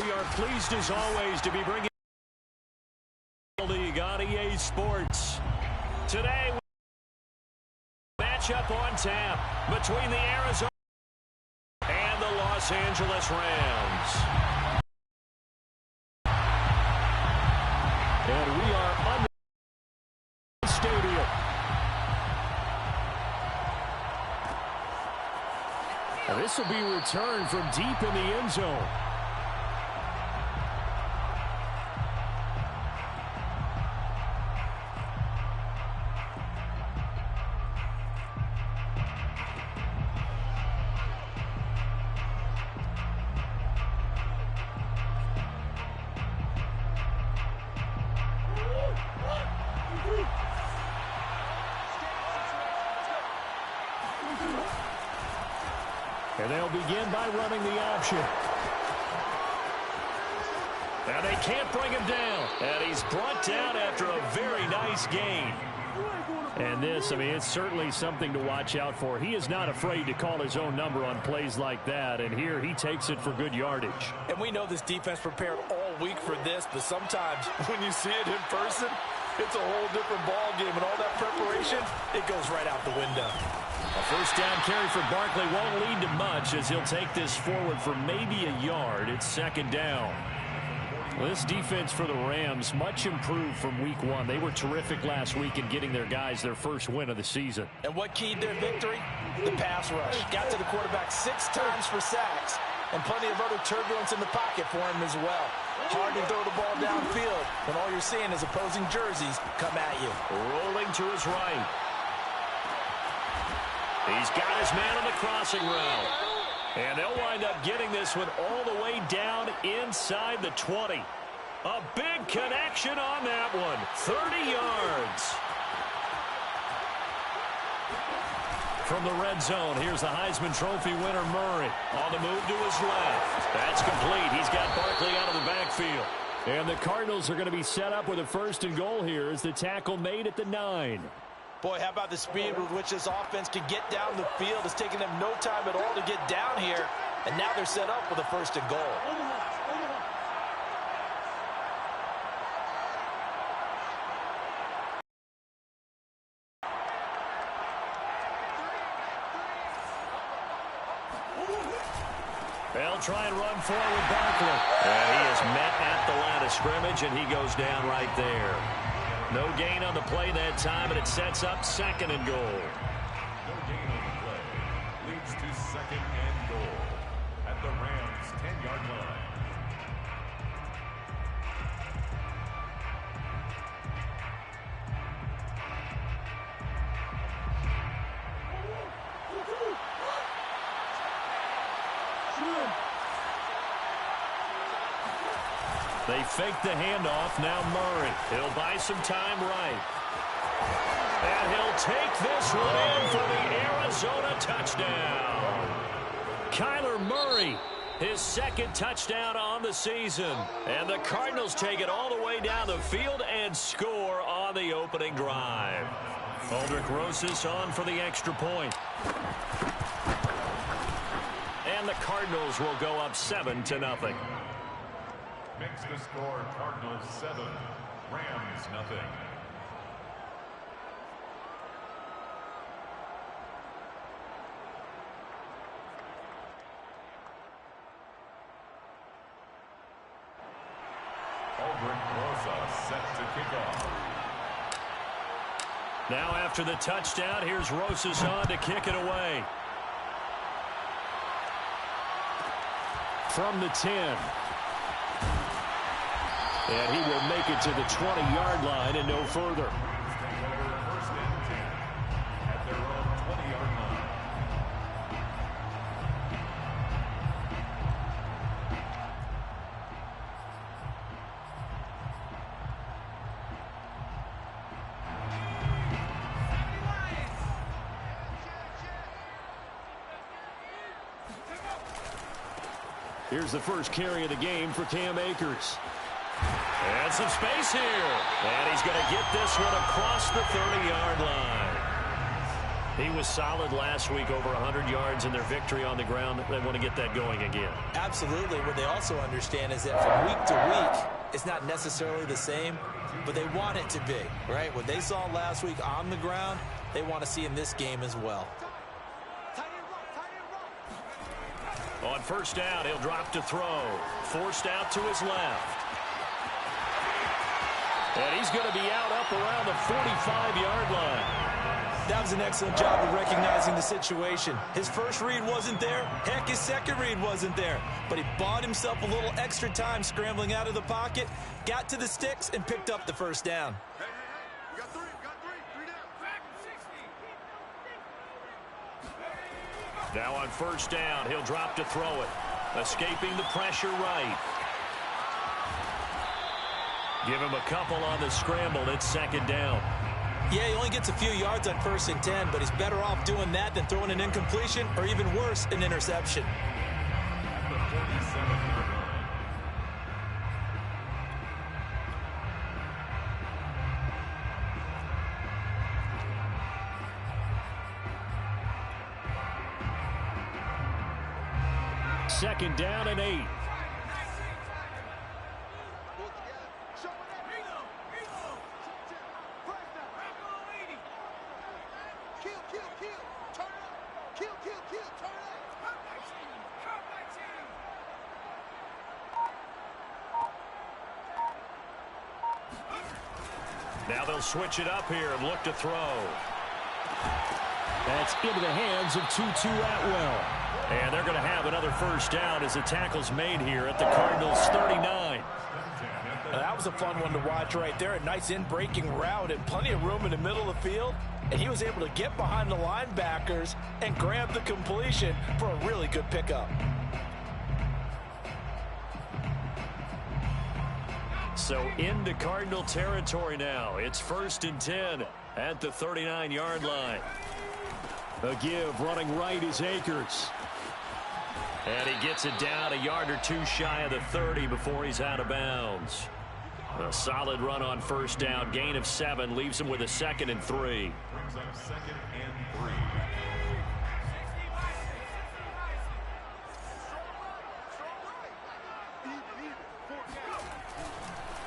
we are pleased as always to be bringing league on EA Sports. Today, matchup on tap between the Arizona and the Los Angeles Rams. And we are under the stadium. And this will be returned from deep in the end zone. And they'll begin by running the option. And they can't bring him down. And he's brought down after a very nice gain. And this, I mean, it's certainly something to watch out for. He is not afraid to call his own number on plays like that. And here he takes it for good yardage. And we know this defense prepared all week for this, but sometimes when you see it in person, it's a whole different ball game. And all that preparation, it goes right out the window. A first down carry for Barkley won't lead to much as he'll take this forward for maybe a yard. It's second down. Well, this defense for the Rams, much improved from week one. They were terrific last week in getting their guys their first win of the season. And what keyed their victory? The pass rush. Got to the quarterback 6 times for sacks, and plenty of other turbulence in the pocket for him as well. Hard to throw the ball downfield when all you're seeing is opposing jerseys come at you. Rolling to his right. He's got his man on the crossing route. And they'll wind up getting this one all the way down inside the 20. A big connection on that one. 30 yards. From the red zone, here's the Heisman Trophy winner, Murray. On the move to his left. That's complete. He's got Barkley out of the backfield. And the Cardinals are going to be set up with a first and goal here as the tackle made at the 9. Boy, how about the speed with which this offense can get down the field? It's taking them no time at all to get down here. And now they're set up with a first and goal. They'll try and run forward with Barkley. And he is met at the line of scrimmage, and he goes down right there. No gain on the play that time, and it sets up second and goal. No gain on the play. Leads to second and goal at the Rams' 10-yard line. They fake the handoff. Now Murray. He'll buy some time right. And he'll take this one in for the Arizona touchdown. Kyler Murray, his second touchdown on the season. And the Cardinals take it all the way down the field and score on the opening drive. Aldrich Rosas on for the extra point. And the Cardinals will go up 7-0. Makes the score Cardinals 7, Rams nothing. Aldrich Rosas set to kick off. Now after the touchdown, here's Rosas on to kick it away. From the 10. And he will make it to the 20-yard line and no further. First and 10 at their own 20-yard line. Here's the first carry of the game for Cam Akers. And some space here. And he's going to get this one across the 30-yard line. He was solid last week, over 100 yards in their victory on the ground. They want to get that going again. Absolutely. What they also understand is that from week to week, it's not necessarily the same, but they want it to be, right? What they saw last week on the ground, they want to see in this game as well. On first down, he'll drop to throw. Forced out to his left. And he's going to be out up around the 45-yard line. That was an excellent job of recognizing the situation. His first read wasn't there. Heck, his second read wasn't there. But he bought himself a little extra time scrambling out of the pocket, got to the sticks, and picked up the first down. You got three down. Now on first down, he'll drop to throw it. Escaping the pressure right. Give him a couple on the scramble. It's second down. Yeah, he only gets a few yards on 1st and 10, but he's better off doing that than throwing an incompletion or even worse, an interception. Second down and 8. Now they'll switch it up here and look to throw. That's into the hands of Tutu Atwell. And they're going to have another first down as the tackle's made here at the Cardinals' 39. That was a fun one to watch right there. A nice in-breaking route and plenty of room in the middle of the field. And he was able to get behind the linebackers and grab the completion for a really good pickup. So into Cardinal territory now. It's 1st and 10 at the 39-yard line. A give running right is Akers. And he gets it down a yard or two shy of the 30 before he's out of bounds. A solid run on first down. Gain of 7 leaves him with a 2nd and 3. Brings up 2nd and 3.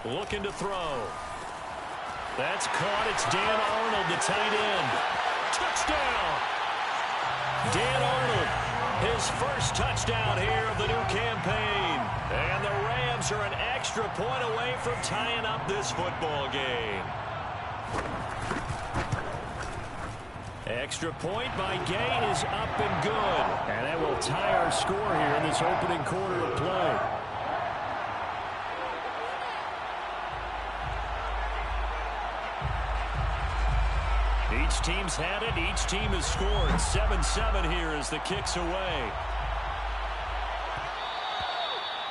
Looking to throw. That's caught. It's Dan Arnold, the tight end. Touchdown! Dan Arnold, his first touchdown here of the new campaign. And the Rams are an extra point away from tying up this football game. Extra point by Gay is up and good. And that will tie our score here in this opening quarter of play. Each team's had it. Each team has scored. 7-7 here as the kick's away.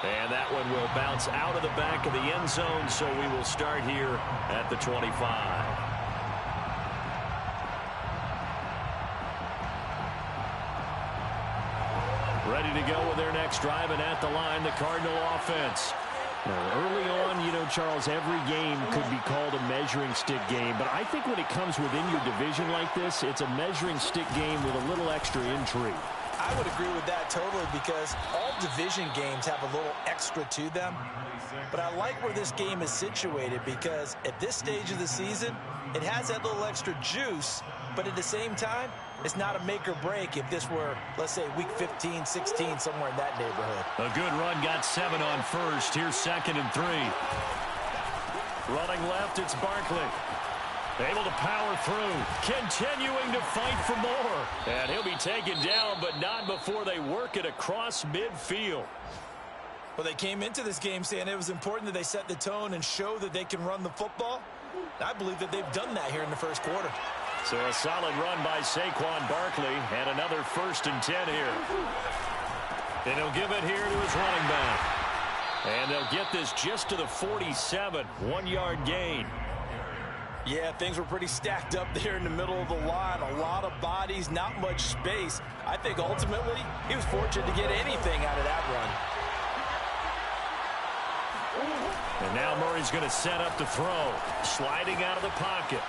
And that one will bounce out of the back of the end zone, so we will start here at the 25. Ready to go with their next drive, and at the line, the Cardinal offense. Now, early on, you know, Charles, every game could be called a measuring stick game. But I think when it comes within your division like this, it's a measuring stick game with a little extra intrigue. I would agree with that totally because all division games have a little extra to them. But I like where this game is situated because at this stage of the season, it has that little extra juice. But at the same time, it's not a make or break if this were, let's say, week 15, 16, somewhere in that neighborhood. A good run, got 7 on first. Here's 2nd and 3. Running left, it's Barkley. Able to power through. Continuing to fight for more. And he'll be taken down, but not before they work it across midfield. Well, they came into this game saying it was important that they set the tone and show that they can run the football. I believe that they've done that here in the first quarter. So a solid run by Saquon Barkley, and another 1st and 10 here. And he'll give it here to his running back. And they'll get this just to the 47, 1-yard gain. Yeah, things were pretty stacked up there in the middle of the line. A lot of bodies, not much space. I think ultimately he was fortunate to get anything out of that run. And now Murray's going to set up to throw. Sliding out of the pocket.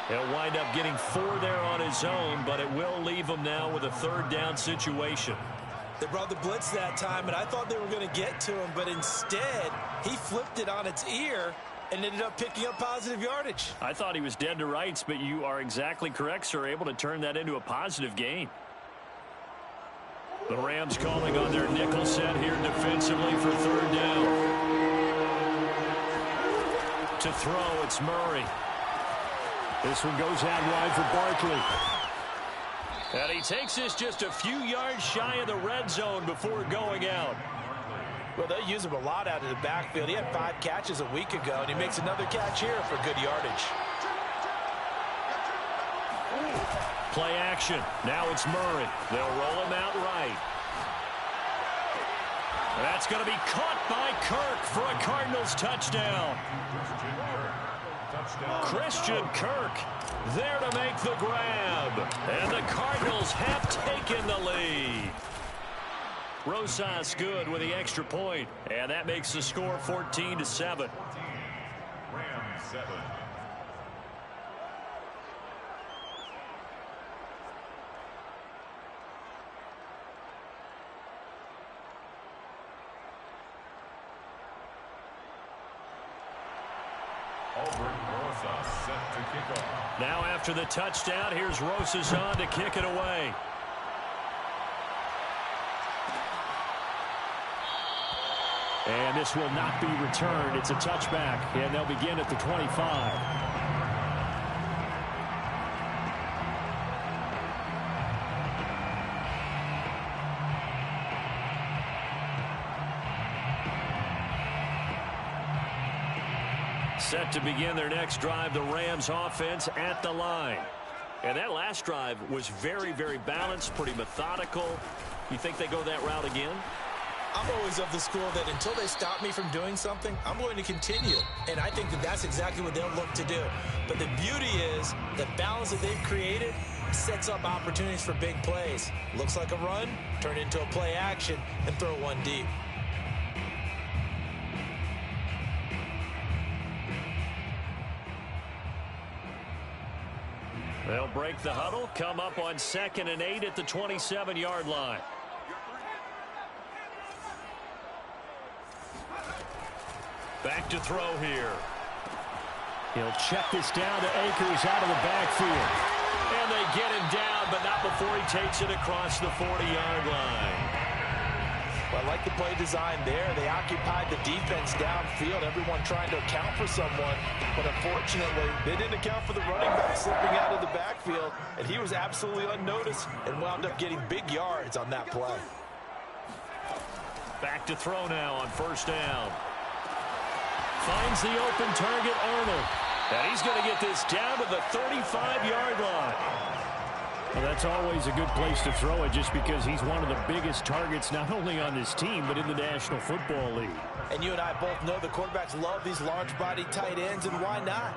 He'll wind up getting 4 there on his own, but it will leave him now with a 3rd down situation. They brought the blitz that time, and I thought they were going to get to him, but instead, he flipped it on its ear and ended up picking up positive yardage. I thought he was dead to rights, but you are exactly correct, sir, able to turn that into a positive gain. The Rams calling on their nickel set here defensively for 3rd down. To throw, it's Murray. This one goes out wide for Barkley. And he takes this just a few yards shy of the red zone before going out. Well, they use him a lot out of the backfield. He had 5 catches a week ago, and he makes another catch here for good yardage. Play action. Now it's Murray. They'll roll him out right. That's going to be caught by Kirk for a Cardinals touchdown. Christian Kirk there to make the grab. And the Cardinals have taken the lead. Rosas good with the extra point. And that makes the score 14-7. Rams 7. Set to kick off. Now after the touchdown, here's Rosas on to kick it away. And this will not be returned. It's a touchback, and they'll begin at the 25. Set to begin their next drive, the Rams offense at the line. And that last drive was very, very balanced, pretty methodical. You think they go that route again? I'm always of the school that until they stop me from doing something, I'm going to continue. And I think that that's exactly what they'll look to do. But the beauty is the balance that they've created sets up opportunities for big plays. Looks like a run, turn into a play action, and throw one deep. They'll break the huddle, come up on 2nd and 8 at the 27-yard line. Back to throw here. He'll check this down to Akers out of the backfield. And they get him down, but not before he takes it across the 40-yard line. Well, I like the play design there. They occupied the defense downfield, everyone trying to account for someone. But unfortunately, they didn't account for the running back slipping out of the backfield. And he was absolutely unnoticed and wound up getting big yards on that play. Back to throw now on 1st down. Finds the open target, Arnold. And he's going to get this down to the 35-yard line. Well, that's always a good place to throw it just because he's one of the biggest targets not only on this team but in the National Football League. And you and I both know the quarterbacks love these large-body tight ends, and why not?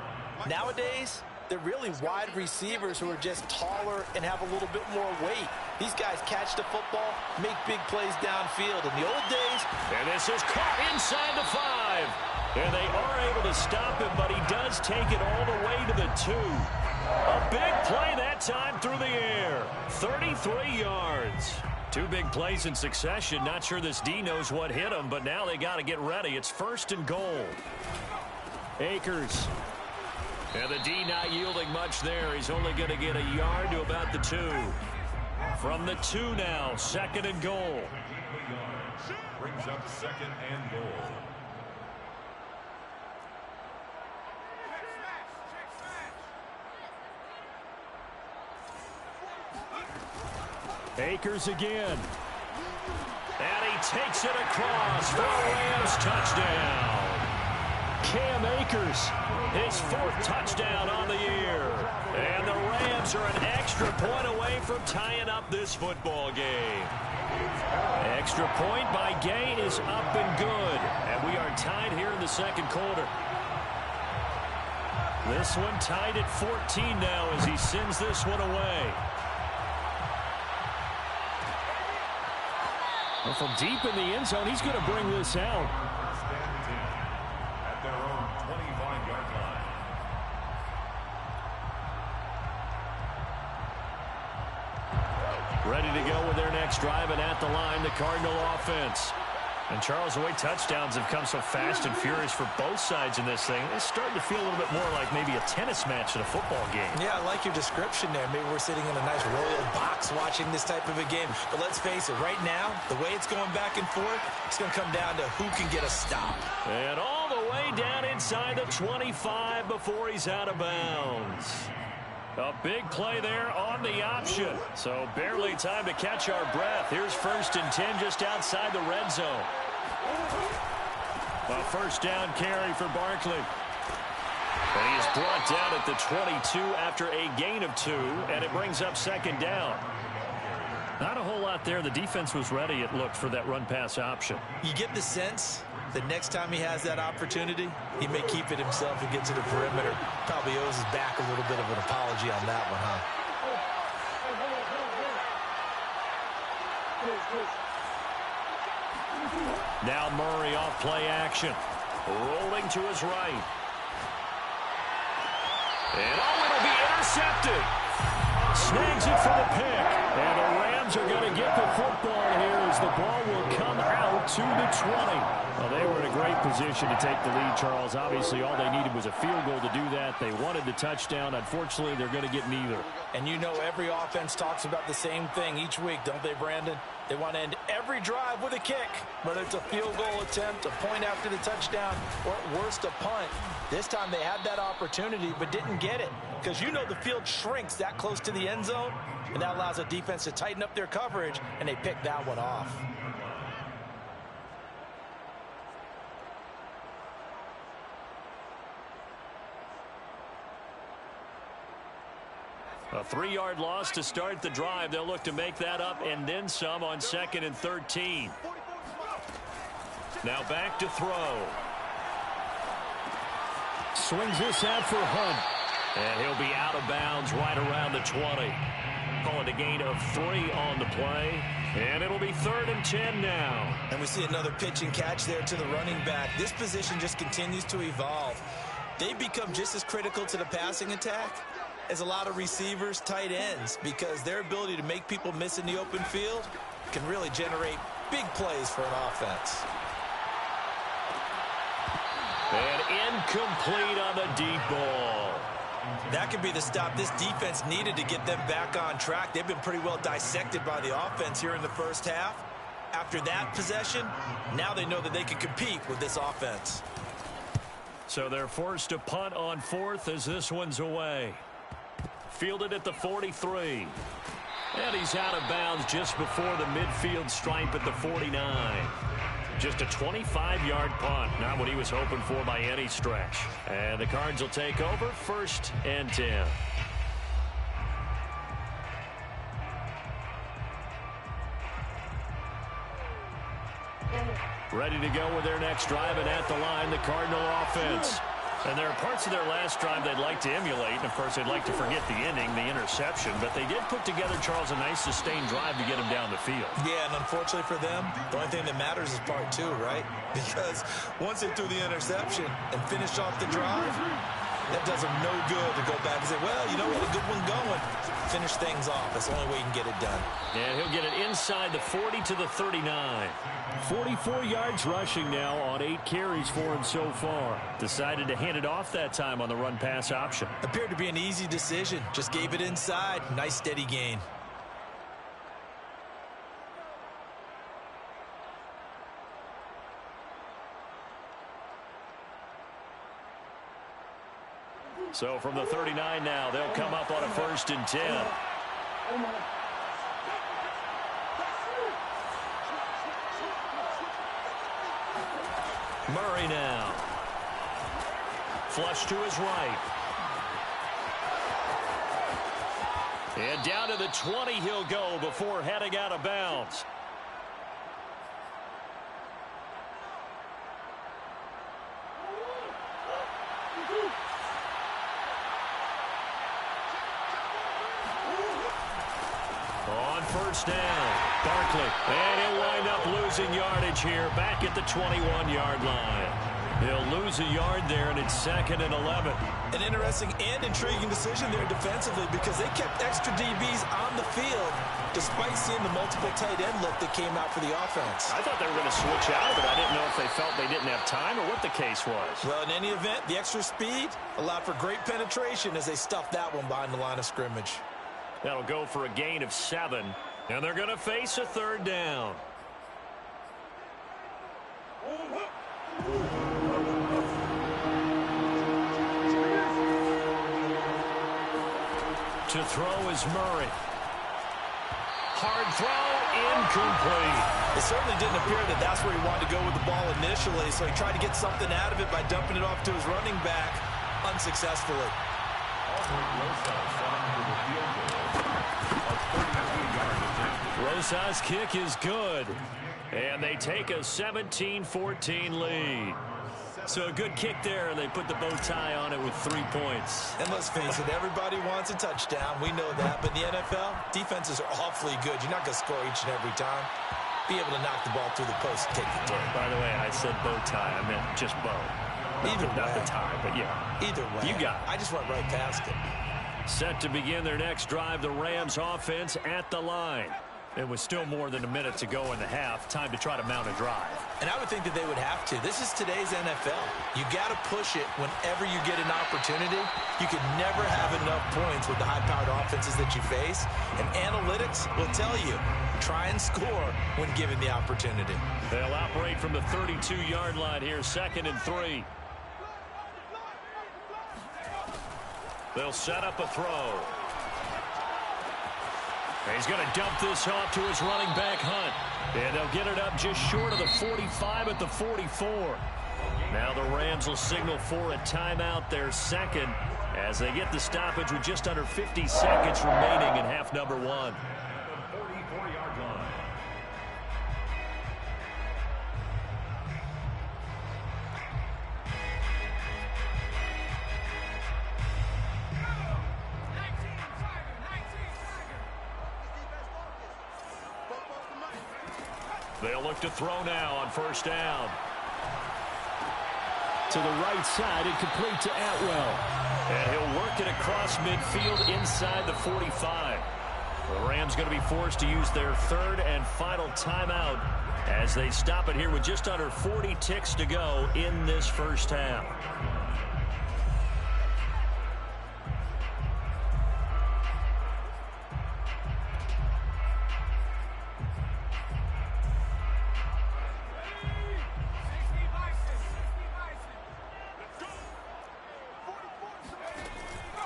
Nowadays, they're really wide receivers who are just taller and have a little bit more weight. These guys catch the football, make big plays downfield. In the old days... And this is caught inside the 5. And they are able to stop him, but he does take it all the way to the 2. A big play that time through the air. 33 yards. 2 big plays in succession. Not sure this D knows what hit him, but now they got to get ready. It's 1st and goal. Akers. And the D not yielding much there. He's only going to get a yard to about the 2. From the 2 now, 2nd and goal. Brings up 2nd and goal. Akers again. And he takes it across for a Rams touchdown. Cam Akers. His 4th touchdown on the year. And the Rams are an extra point away from tying up this football game. Extra point by Gay is up and good. And we are tied here in the 2nd quarter. This one tied at 14 now as he sends this one away. Well, from deep in the end zone, he's going to bring this out. At their own 25-yard line. driving at the line, the Cardinal offense. And, Charles, the way touchdowns have come so fast and furious for both sides in this thing, it's starting to feel a little bit more like maybe a tennis match in a football game. Yeah, I like your description there. Maybe we're sitting in a nice royal box watching this type of a game. But let's face it, right now, the way it's going back and forth, it's going to come down to who can get a stop. And all the way down inside the 25 before he's out of bounds. A big play there on the option. So barely time to catch our breath. Here's 1st and 10 just outside the red zone. A first down carry for Barkley. And he is brought down at the 22 after a gain of 2, and it brings up 2nd down. Not a whole lot there. The defense was ready, it looked, for that run-pass option. You get the sense that next time he has that opportunity, he may keep it himself and get to the perimeter. Probably owes his back a little bit of an apology on that one, huh? Now Murray off play action. Rolling to his right. And it'll be intercepted. Snags it for the pick. And the Rams are going to get the football here as the ball will come out to the 20. Well, they were in a great position to take the lead, Charles. Obviously, all they needed was a field goal to do that. They wanted the touchdown. Unfortunately, they're going to get neither. And you know every offense talks about the same thing each week, don't they, Brandon? They want to end every drive with a kick, whether it's a field goal attempt, a point after the touchdown, or at worst, a punt. This time they had that opportunity but didn't get it because you know the field shrinks that close to the end zone, and that allows a defense to tighten up their coverage, and they picked that one off. A 3-yard loss to start the drive. They'll look to make that up and then some on 2nd and 13. Now back to throw. Swings this out for Hunt. And he'll be out of bounds right around the 20. Call it a gain of 3 on the play. And it'll be 3rd and 10 now. And we see another pitch and catch there to the running back. This position just continues to evolve. They become just as critical to the passing attack as a lot of receivers, tight ends, because their ability to make people miss in the open field can really generate big plays for an offense. And incomplete on the deep ball. That could be the stop this defense needed to get them back on track. They've been pretty well dissected by the offense here in the first half. After that possession, now they know that they can compete with this offense. So they're forced to punt on 4th as this one's away. Fielded at the 43. And he's out of bounds just before the midfield stripe at the 49. Just a 25-yard punt. Not what he was hoping for by any stretch. And the Cards will take over 1st and 10. Ready to go with their next drive, and at the line, the Cardinal offense. And there are parts of their last drive they'd like to emulate. And, of course, they'd like to forget the ending, the interception. But they did put together, Charles, a nice sustained drive to get him down the field. Yeah, and unfortunately for them, the only thing that matters is part 2, right? Because once they threw the interception and finished off the drive, that does them no good to go back and say, well, you know, we had a good one going. Finish things off. That's the only way you can get it done. And he'll get it inside the 40 to the 39. 44 yards rushing now on 8 carries for him so far. Decided to hand it off that time on the run-pass option. Appeared to be an easy decision. Just gave it inside. Nice steady gain. So from the 39 now, they'll come up on a 1st and 10. Murray now. Flush to his right. And down to the 20 he'll go before heading out of bounds. On 1st down, Barkley. And he'll wind up losing yardage here back at the 21-yard line. He'll lose a yard there, and it's 2nd and 11. An interesting and intriguing decision there defensively because they kept extra DBs on the field despite seeing the multiple tight end look that came out for the offense. I thought they were going to switch out, but I didn't know if they felt they didn't have time or what the case was. Well, in any event, the extra speed allowed for great penetration as they stuffed that one behind the line of scrimmage. That'll go for a gain of 7, and they're going to face a 3rd down. To throw is Murray. Hard throw, incomplete. It certainly didn't appear that that's where he wanted to go with the ball initially, so he tried to get something out of it by dumping it off to his running back unsuccessfully. Rosa's kick is good, and they take a 17-14 lead. So a good kick there, and they put the bow tie on it with 3 points. And let's face it, everybody wants a touchdown. We know that. But in the NFL, defenses are awfully good. You're not going to score each and every time. Be able to knock the ball through the post and take the turn. By the way, I said bow tie. I meant just bow. Not the tie, but yeah. Either way. You got it. I just went right past it. Set to begin their next drive, the Rams offense at the line. It was still more than a minute to go in the half. Time to try to mount a drive. And I would think that they would have to. This is today's NFL. You got to push it whenever you get an opportunity. You can never have enough points with the high-powered offenses that you face. And analytics will tell you, try and score when given the opportunity. They'll operate from the 32-yard line here, 2nd and 3. They'll set up a throw. He's going to dump this off to his running back, Hunt. And they'll get it up just short of the 45 at the 44. Now the Rams will signal for a timeout, their 2nd, as they get the stoppage with just under 50 seconds remaining in half number 1. 44-yard line. They'll look to throw now on 1st down. To the right side and complete to Atwell. And he'll work it across midfield inside the 45. The Rams going to be forced to use their 3rd and final timeout as they stop it here with just under 40 ticks to go in this 1st half.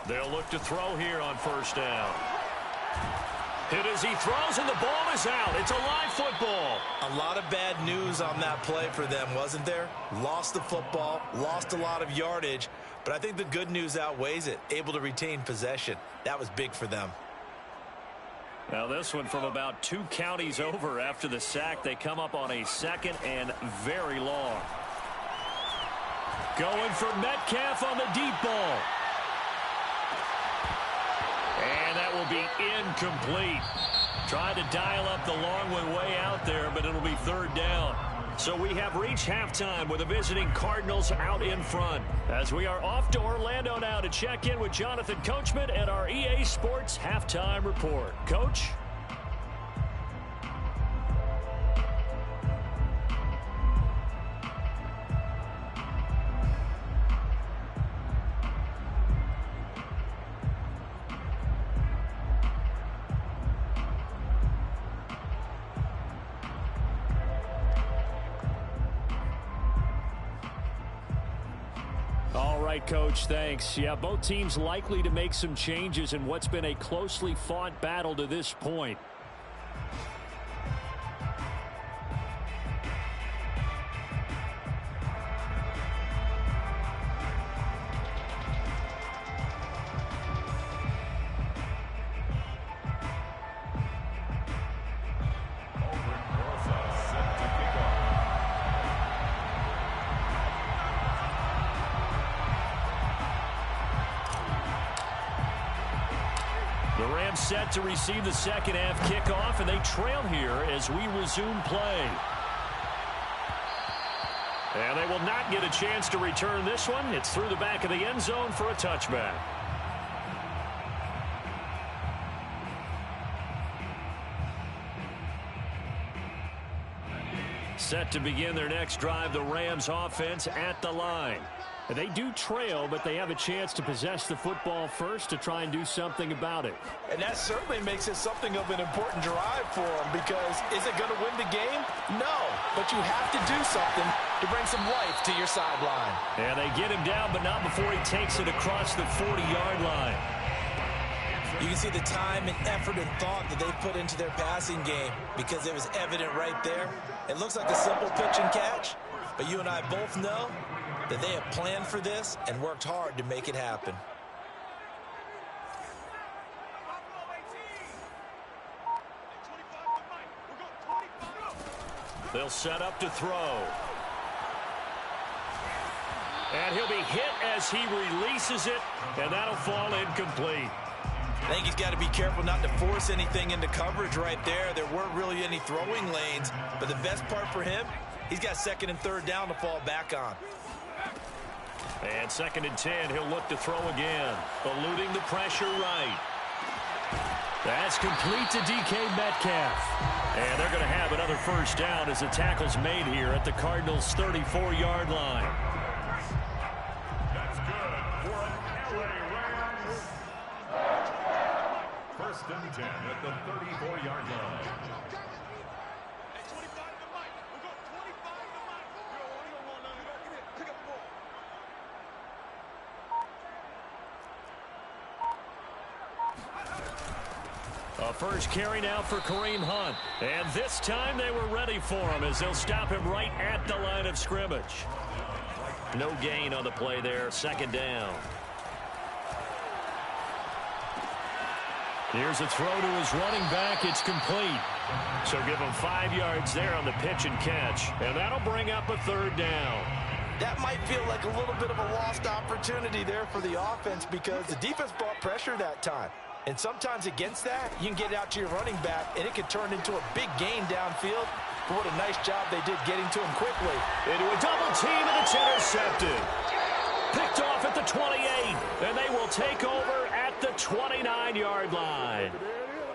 They'll look to throw here on 1st down. Hit as he throws, and the ball is out. It's a live football. A lot of bad news on that play for them, wasn't there? Lost the football, lost a lot of yardage, but I think the good news outweighs it. Able to retain possession. That was big for them. Now this one from about 2 counties over after the sack. They come up on a 2nd and very long. Going for Metcalf on the deep ball. And that will be incomplete. Tried to dial up the long one way out there, but it'll be 3rd down. So we have reached halftime with the visiting Cardinals out in front. As we are off to Orlando now to check in with Jonathan Coachman and our EA Sports Halftime Report. Coach? Coach, thanks. Yeah, both teams likely to make some changes in what's been a closely fought battle to this point. Set to receive the 2nd half kickoff, and they trail here as we resume play. And they will not get a chance to return this one. It's through the back of the end zone for a touchback. Set to begin their next drive, the Rams offense at the line. They do trail, but they have a chance to possess the football first to try and do something about it. And that certainly makes it something of an important drive for them, because is it going to win the game? No, but you have to do something to bring some life to your sideline. And they get him down, but not before he takes it across the 40-yard line. You can see the time and effort and thought that they put into their passing game, because it was evident right there. It looks like a simple pitch and catch, but you and I both know that they have planned for this and worked hard to make it happen. They'll set up to throw. And he'll be hit as he releases it, and that'll fall incomplete. I think he's got to be careful not to force anything into coverage right there. There weren't really any throwing lanes, but the best part for him, he's got second and third down to fall back on. And 2nd and 10, he'll look to throw again, eluding the pressure right. That's complete to DK Metcalf. And they're going to have another first down as the tackle's made here at the Cardinals' 34-yard line. That's good for an LA Rams. 1st and 10 at the 34-yard line. A first carry now for Kareem Hunt. And this time they were ready for him as they'll stop him right at the line of scrimmage. No gain on the play there. 2nd down. Here's a throw to his running back. It's complete. So give him 5 yards there on the pitch and catch. And that'll bring up a 3rd down. That might feel like a little bit of a lost opportunity there for the offense, because the defense brought pressure that time. And sometimes against that, you can get out to your running back, and it can turn into a big gain downfield. But what a nice job they did getting to him quickly. Into a double team, and it's intercepted. Picked off at the 28, and they will take over at the 29-yard line.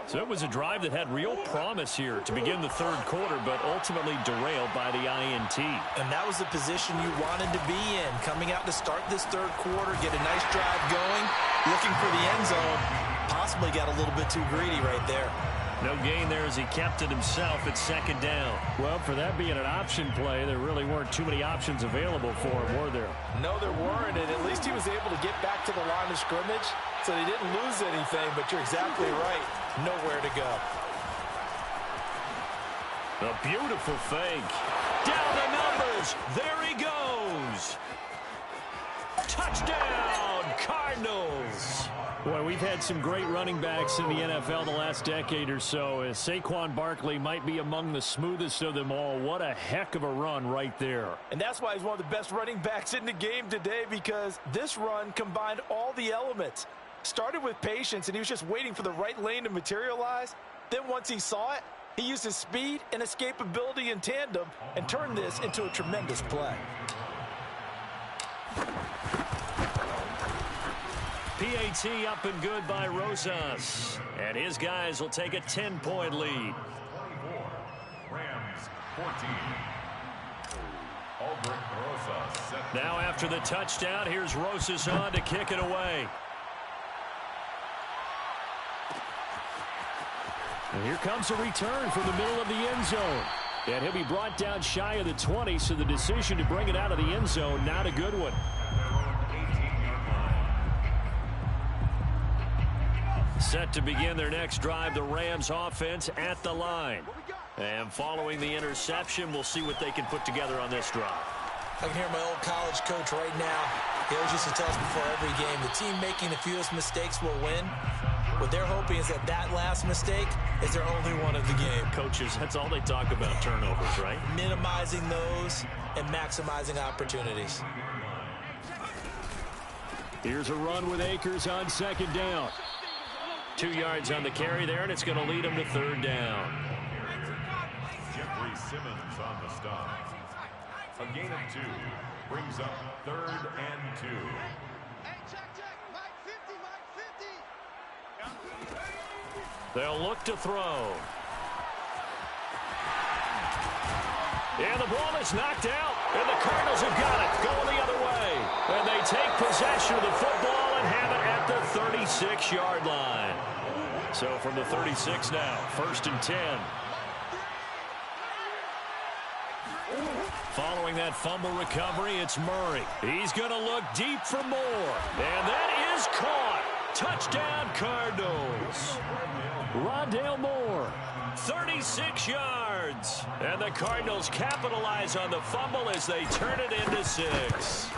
So it was a drive that had real promise here to begin the 3rd quarter, but ultimately derailed by the INT. And that was the position you wanted to be in, coming out to start this 3rd quarter, get a nice drive going, looking for the end zone. Possibly got a little bit too greedy right there. No gain there as he kept it himself at 2nd down. Well, for that being an option play, there really weren't too many options available for him, were there? No, there weren't, and at least he was able to get back to the line of scrimmage, so he didn't lose anything, but you're exactly right. Nowhere to go. A beautiful fake. Down the numbers. There he goes. Touchdown, Cardinals. Boy, we've had some great running backs in the NFL the last decade or so. Saquon Barkley might be among the smoothest of them all. What a heck of a run right there. And that's why he's one of the best running backs in the game today, because this run combined all the elements. Started with patience, and he was just waiting for the right lane to materialize. Then once he saw it, he used his speed and escapability in tandem and turned this into a tremendous play. PAT up and good by Rosas. And his guys will take a 10-point lead. 24. Rams 14. Albert Rosas set. Now after the touchdown, here's Rosas on to kick it away. And here comes a return from the middle of the end zone. And he'll be brought down shy of the 20, so the decision to bring it out of the end zone, not a good one. Set to begin their next drive, the Rams offense at the line. And following the interception, we'll see what they can put together on this drive. I can hear my old college coach right now. He always used to tell us before every game, the team making the fewest mistakes will win. What they're hoping is that that last mistake is their only one of the game. Coaches, that's all they talk about, turnovers, right? Minimizing those and maximizing opportunities. Here's a run with Akers on 2nd down. 2 yards on the carry there, and it's going to lead them to 3rd down. Jeffrey Simmons on the stop. A gain of 2 brings up 3rd and 2. Hey, check. Mike 50. They'll look to throw. And the ball is knocked out. And the Cardinals have got it. Going the other way. And they take possession of the football and have it at the 36-yard line. So from the 36 now, 1st and 10. Following that fumble recovery, it's Murray. He's going to look deep for more. And that is caught. Touchdown, Cardinals. Rondale Moore, 36 yards. And the Cardinals capitalize on the fumble as they turn it into 6.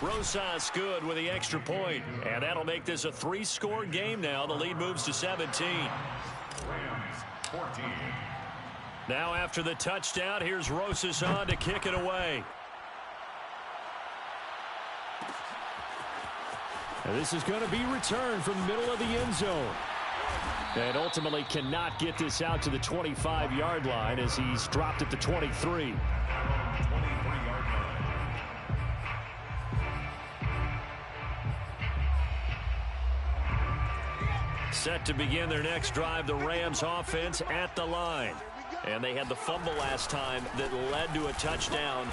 Rosas good with the extra point. And that'll make this a 3-score game now. The lead moves to 17. Rams 14. Now after the touchdown, here's Rosas on to kick it away. And this is going to be returned from the middle of the end zone. And ultimately cannot get this out to the 25-yard line as he's dropped at the 23. 23-yard line. Set to begin their next drive, the Rams offense at the line. And they had the fumble last time that led to a touchdown.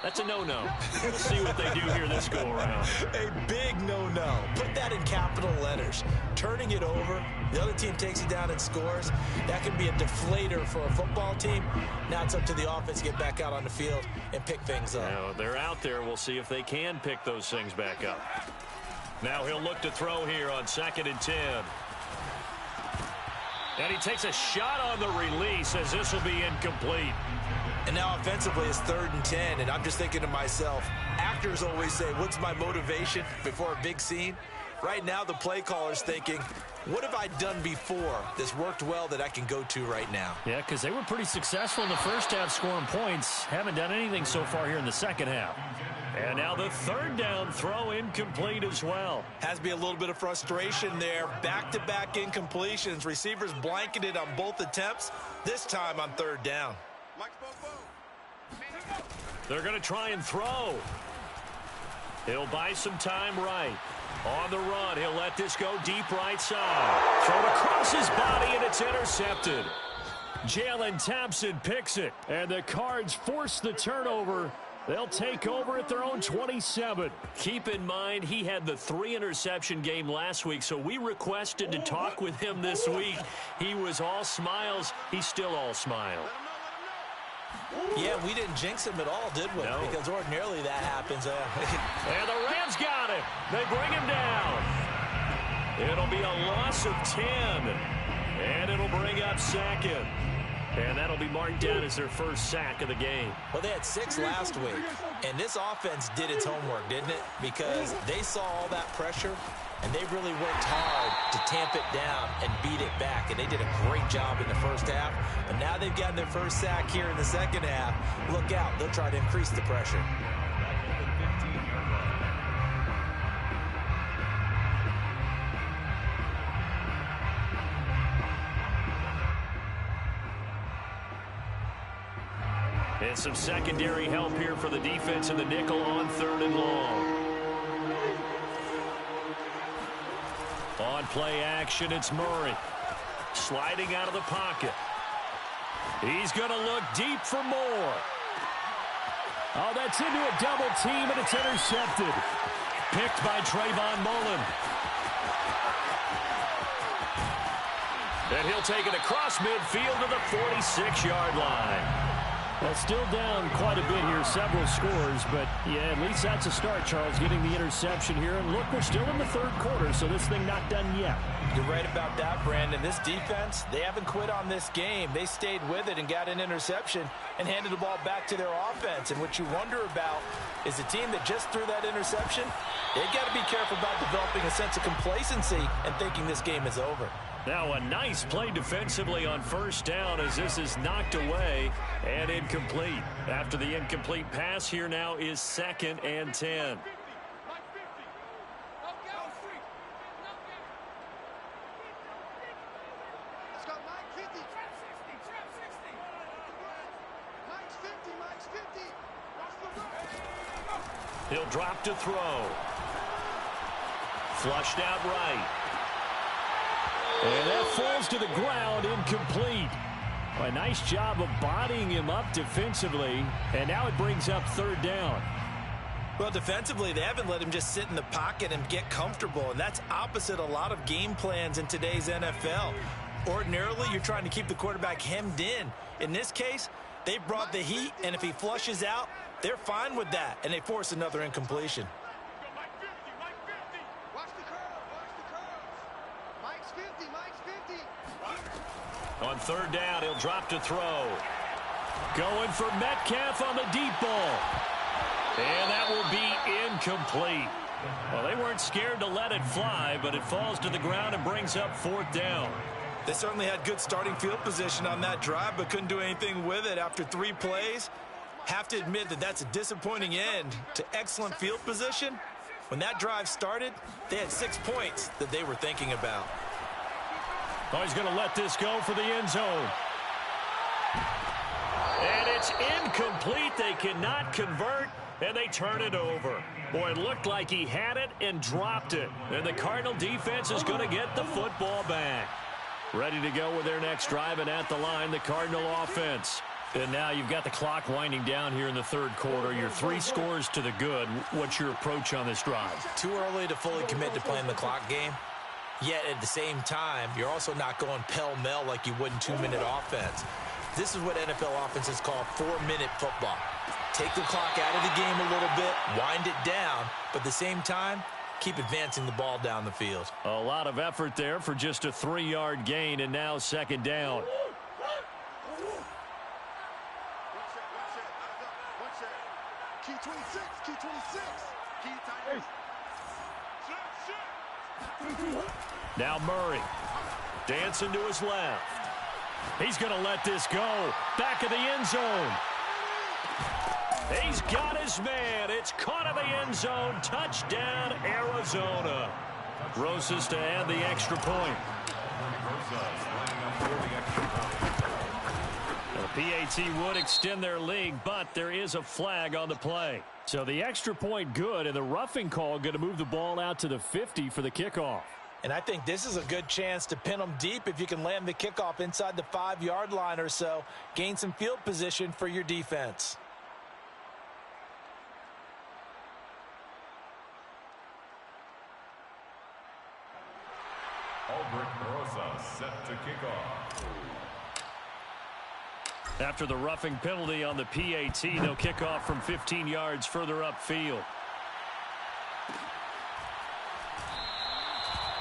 That's a no-no. We'll see what they do here this go-around. A big no-no. Put that in capital letters. Turning it over, the other team takes it down and scores. That can be a deflator for a football team. Now it's up to the offense to get back out on the field and pick things up. Now, they're out there. We'll see if they can pick those things back up. Now he'll look to throw here on 2nd and 10. And he takes a shot on the release as this will be incomplete. And now offensively it's 3rd and 10, and I'm just thinking to myself, actors always say, what's my motivation before a big scene? Right now the play caller's thinking, what have I done before that's worked well that I can go to right now? Yeah, because they were pretty successful in the first half scoring points. Haven't done anything so far here in the second half. And now the 3rd down throw incomplete as well. Has to be a little bit of frustration there. Back-to-back incompletions. Receivers blanketed on both attempts, this time on 3rd down. They're going to try and throw. He'll buy some time right. On the run, he'll let this go deep right side. Thrown across his body, and it's intercepted. Jalen Thompson picks it, and the Cards force the turnover. They'll take over at their own 27. Keep in mind, he had the 3-interception game last week, so we requested to talk with him this week. He was all smiles. He's still all smile. Yeah, we didn't jinx him at all, did we? No. Because ordinarily that happens. And the Rams got him. They bring him down. It'll be a loss of 10. And it'll bring up 2nd. And that'll be marked down as their first sack of the game. Well, they had 6 last week. And this offense did its homework, didn't it? Because they saw all that pressure, and they really worked hard to tamp it down and beat it back. And they did a great job in the first half. But now they've gotten their first sack here in the second half. Look out. They'll try to increase the pressure. And some secondary help here for the defense in the nickel on 3rd and long. On play action, it's Murray. Sliding out of the pocket. He's going to look deep for more. Oh, that's into a double team, and it's intercepted. Picked by Trayvon Mullen. And he'll take it across midfield to the 46-yard line. Well, still down quite a bit here, several scores, but yeah, at least that's a start, Charles, getting the interception here. And look, we're still in the 3rd quarter, so this thing not done yet. You're right about that, Brandon. This defense, they haven't quit on this game. They stayed with it and got an interception and handed the ball back to their offense. And what you wonder about is a team that just threw that interception, they've got to be careful about developing a sense of complacency and thinking this game is over. Now a nice play defensively on 1st down as this is knocked away and incomplete. After the incomplete pass, here now is 2nd and 10. Let's go, Mike 50. Mike's 50. He'll drop to throw. Flushed out right. And that falls to the ground, incomplete. A nice job of bodying him up defensively, and now it brings up third down. Well, defensively, they haven't let him just sit in the pocket and get comfortable, and that's opposite a lot of game plans in today's NFL. Ordinarily, you're trying to keep the quarterback hemmed in. In this case, they brought the heat, and if he flushes out, they're fine with that, and they force another incompletion. On third down, he'll drop to throw. Going for Metcalf on the deep ball. And that will be incomplete. Well, they weren't scared to let it fly, but it falls to the ground and brings up fourth down. They certainly had good starting field position on that drive, but couldn't do anything with it after 3 plays. Have to admit that that's a disappointing end to excellent field position. When that drive started, they had 6 points that they were thinking about. Oh, he's going to let this go for the end zone. And it's incomplete. They cannot convert, and they turn it over. Boy, it looked like he had it and dropped it. And the Cardinal defense is going to get the football back. Ready to go with their next drive, and at the line, the Cardinal offense. And now you've got the clock winding down here in the third quarter. You're 3 scores to the good. What's your approach on this drive? Too early to fully commit to playing the clock game. Yet at the same time, you're also not going pell-mell like you would in 2-minute offense. This is what NFL offenses call 4-minute football. Take the clock out of the game a little bit, wind it down, but at the same time, keep advancing the ball down the field. A lot of effort there for just a 3-yard gain, and now second down. Key 26, key 26, key tight end. Now Murray. Dancing to his left. He's going to let this go. Back of the end zone. He's got his man. It's caught in the end zone. Touchdown, Arizona. Rosas to add the extra point. The PAT would extend their lead, but there is a flag on the play. So the extra point good, and the roughing call going to move the ball out to the 50 for the kickoff. And I think this is a good chance to pin them deep if you can land the kickoff inside the 5-yard line or so. Gain some field position for your defense. Albert Rosa set to kick off. After the roughing penalty on the PAT, they'll kick off from 15 yards further upfield.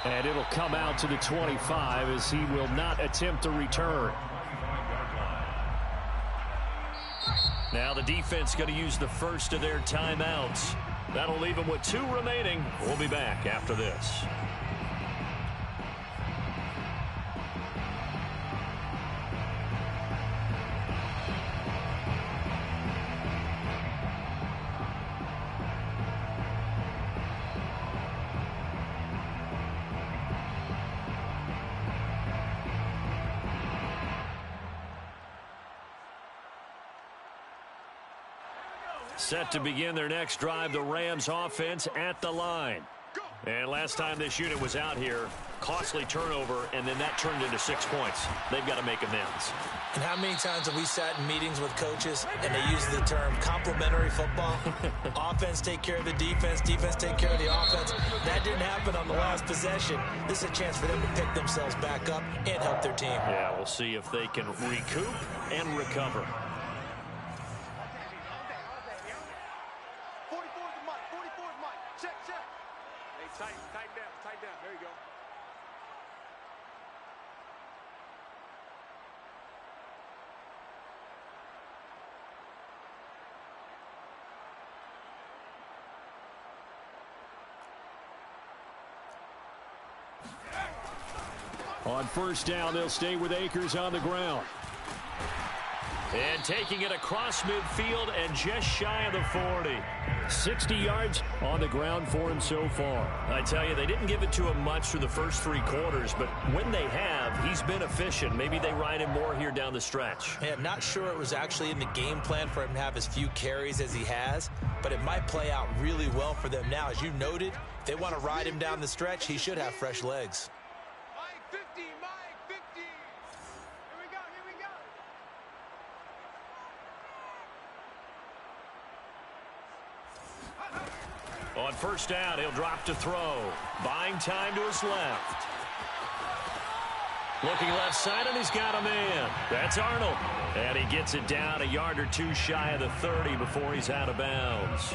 And it'll come out to the 25 as he will not attempt a return. Now the defense going to use the first of their timeouts. That'll leave them with 2 remaining. We'll be back after this. Set to begin their next drive, the Rams offense at the line. And last time this unit was out here, costly turnover, and then that turned into 6 points. They've got to make amends. And how many times have we sat in meetings with coaches and they use the term complementary football? Offense take care of the defense, defense take care of the offense. That didn't happen on the last possession. This is a chance for them to pick themselves back up and help their team. Yeah, we'll see if they can recoup and recover. 44's the mic, 44's mic. Check, check. Hey, tighten down. There you go. On first down, they'll stay with Akers on the ground. And taking it across midfield and just shy of the 40. 60 yards on the ground for him so far. I tell you, they didn't give it to him much through the first 3 quarters, but when they have, he's been efficient. Maybe they ride him more here down the stretch. Yeah, not sure it was actually in the game plan for him to have as few carries as he has, but it might play out really well for them now. As you noted, if they want to ride him down the stretch, he should have fresh legs. Mike 50, Mike 50. Here we go, here we go. On first down, he'll drop to throw. Buying time to his left. Looking left side, and he's got a man. That's Arnold. And he gets it down a yard or 2 shy of the 30 before he's out of bounds.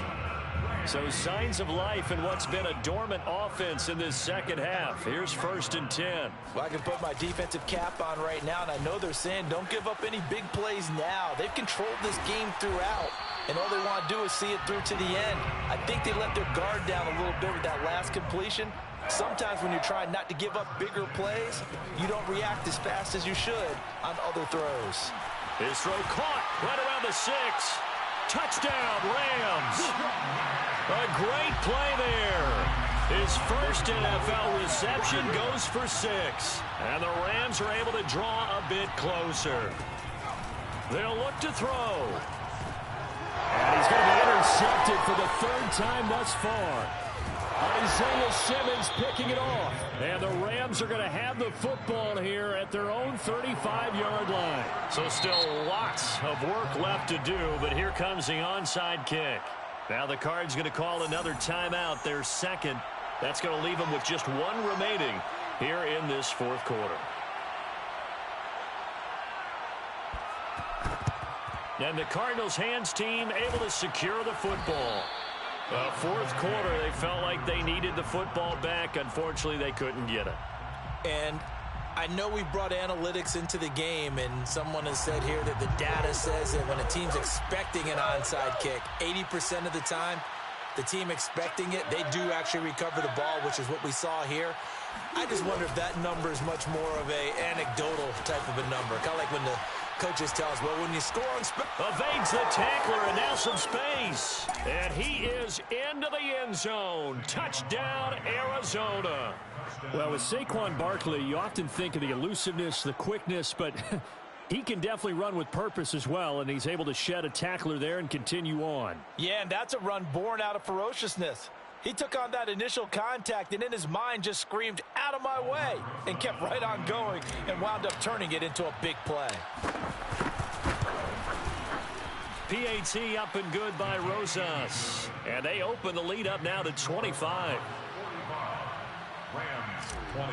So signs of life in what's been a dormant offense in this second half. Here's 1st and 10. Well, I can put my defensive cap on right now, and I know they're saying don't give up any big plays now. They've controlled this game throughout, and all they want to do is see it through to the end. I think they let their guard down a little bit with that last completion. Sometimes when you're trying not to give up bigger plays, you don't react as fast as you should on other throws. His throw caught right around the 6. Touchdown, Rams. A great play there. His first NFL reception goes for 6. And the Rams are able to draw a bit closer. They'll look to throw. And he's going to be intercepted for the 3rd time thus far. Isaiah Simmons picking it off. And the Rams are going to have the football here at their own 35-yard line. So still lots of work left to do, but here comes the onside kick. Now the Cards going to call another timeout, their 2nd. That's going to leave them with just 1 remaining here in this 4th quarter. And the Cardinals hands team able to secure the football. 4th quarter, they felt like they needed the football back. Unfortunately, they couldn't get it. And I know we brought analytics into the game, and someone has said here that the data says that when a team's expecting an onside kick, 80% of the time, the team expecting it, they do actually recover the ball, which is what we saw here. I just wonder if that number is much more of a anecdotal type of a number. Kind of like when the coaches tell us, well, when you score on evades the tackler, and now some space. And he is into the end zone. Touchdown, Arizona. Well, with Saquon Barkley, you often think of the elusiveness, the quickness, but he can definitely run with purpose as well, and he's able to shed a tackler there and continue on. Yeah, and that's a run born out of ferociousness. He took on that initial contact and in his mind just screamed, out of my way, and kept right on going and wound up turning it into a big play. PAT up and good by Rosas. And they open the lead up now to 25. Rams 20.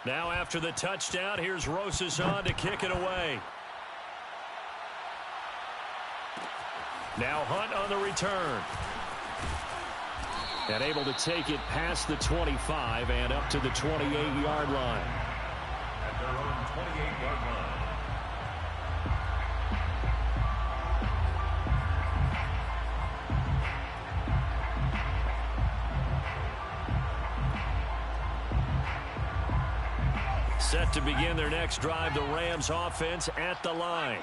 Now after the touchdown, here's Rosas on to kick it away. Now Hunt on the return. And able to take it past the 25 and up to the 28-yard line. At their own 28-yard line. Set to begin their next drive, the Rams offense at the line.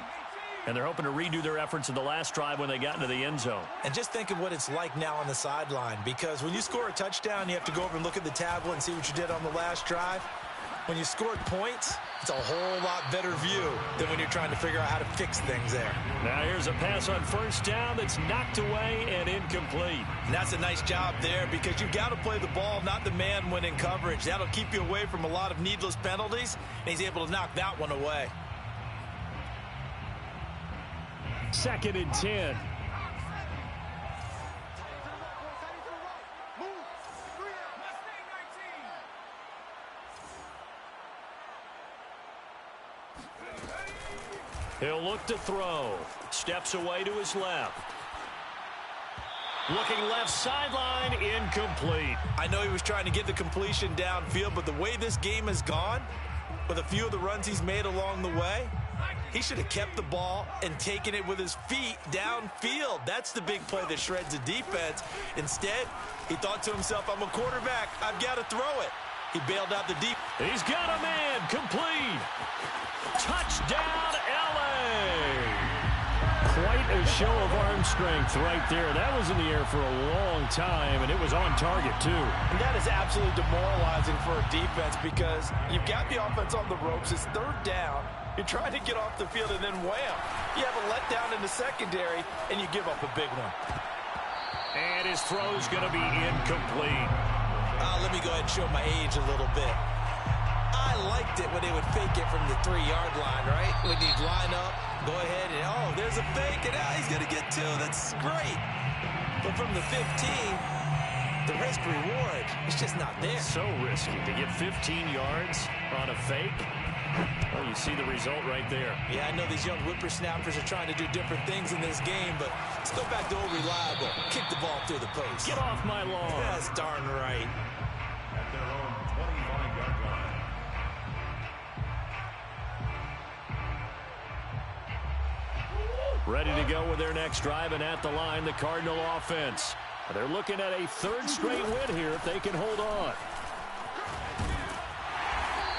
And they're hoping to redo their efforts in the last drive when they got into the end zone. And just think of what it's like now on the sideline, because when you score a touchdown, you have to go over and look at the tablet and see what you did on the last drive. When you scored points, it's a whole lot better view than when you're trying to figure out how to fix things there. Now here's a pass on first down that's knocked away and incomplete. And that's a nice job there, because you've got to play the ball, not the man when in coverage. That'll keep you away from a lot of needless penalties, and he's able to knock that one away. 2nd and 10. He'll look to throw. Steps away to his left. Looking left sideline, incomplete. I know he was trying to get the completion downfield, but the way this game has gone, with a few of the runs he's made along the way, he should have kept the ball and taken it with his feet downfield. That's the big play that shreds the defense. Instead, he thought to himself, I'm a quarterback. I've got to throw it. He bailed out the deep. He's got a man. Complete. Touchdown, L.A. Quite a show of arm strength right there. That was in the air for a long time, and it was on target, too. And that is absolutely demoralizing for a defense because you've got the offense on the ropes. It's third down. You're trying to get off the field, and then wham. You have a letdown in the secondary, and you give up a big one. And his throw's going to be incomplete. Let me go ahead and show my age a little bit. I liked it when they would fake it from the 3-yard line, right? When you'd line up, go ahead, and oh, there's a fake, and now he's going to get 2. That's great. But from the 15, the risk-reward is just not there. So risky to get 15 yards on a fake. Well, you see the result right there. Yeah, I know these young whippersnappers are trying to do different things in this game, but let's go back to old reliable. Kick the ball through the post. Get off my lawn. That's darn right. At their own 25-yard line. Ready to go with their next drive, and at the line, the Cardinal offense. They're looking at a third straight win here if they can hold on.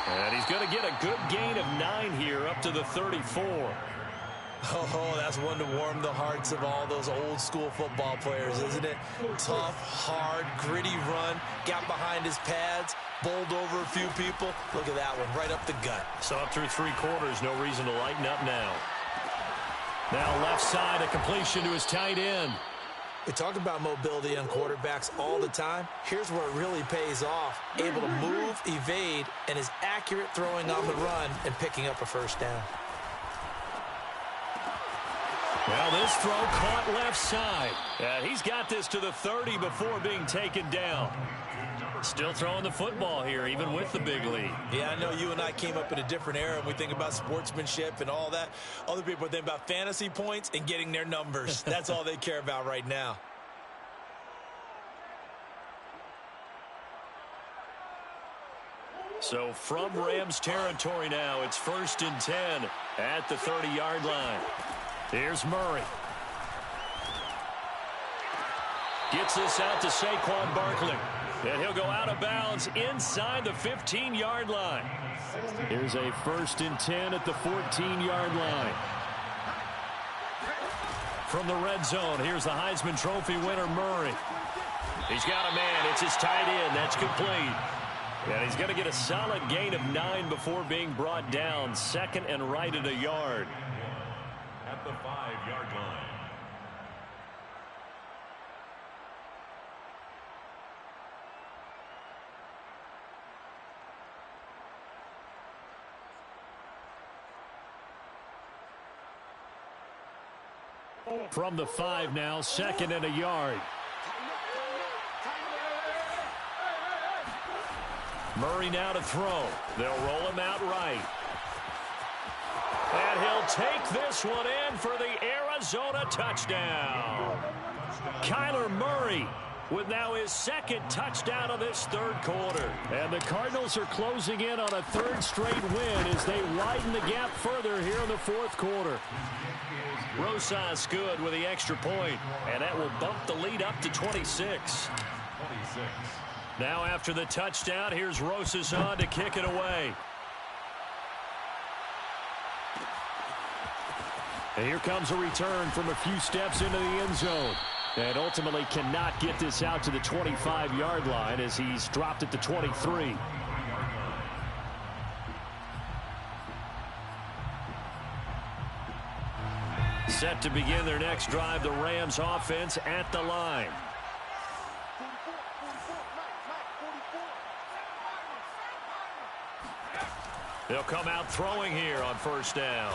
And he's going to get a good gain of 9 here up to the 34. Oh, that's one to warm the hearts of all those old school football players, isn't it? Tough, hard, gritty run, got behind his pads, bowled over a few people. Look at that one, right up the gut. So up through 3 quarters, no reason to lighten up now. Now left side, a completion to his tight end. We talk about mobility on quarterbacks all the time. Here's where it really pays off. Able to move, evade, and is accurate throwing on the run and picking up a first down. Well, this throw caught left side. He's got this to the 30 before being taken down. Still throwing the football here, even with the big lead. Yeah, I know you and I came up in a different era, and we think about sportsmanship and all that. Other people think about fantasy points and getting their numbers. That's all they care about right now. So from Rams territory now, it's 1st and 10 at the 30-yard line. Here's Murray. Gets this out to Saquon Barkley. And he'll go out of bounds inside the 15-yard line. Here's a 1st and 10 at the 14-yard line. From the red zone, here's the Heisman Trophy winner, Murray. He's got a man. It's his tight end. That's complete. And he's going to get a solid gain of 9 before being brought down. 2nd and right at a yard. At the 5-yard line. From the 5 now, 2nd and a yard. Murray now to throw. They'll roll him out right. And he'll take this one in for the Arizona touchdown. Kyler Murray with now his 2nd touchdown of this 3rd quarter. And the Cardinals are closing in on a 3rd straight win as they widen the gap further here in the 4th quarter. Rosas good with the extra point, and that will bump the lead up to 26. Now after the touchdown, here's Rosas on to kick it away. And here comes a return from a few steps into the end zone. And ultimately cannot get this out to the 25-yard line as he's dropped it to 23. Set to begin their next drive, the Rams offense at the line. They'll come out throwing here on 1st down.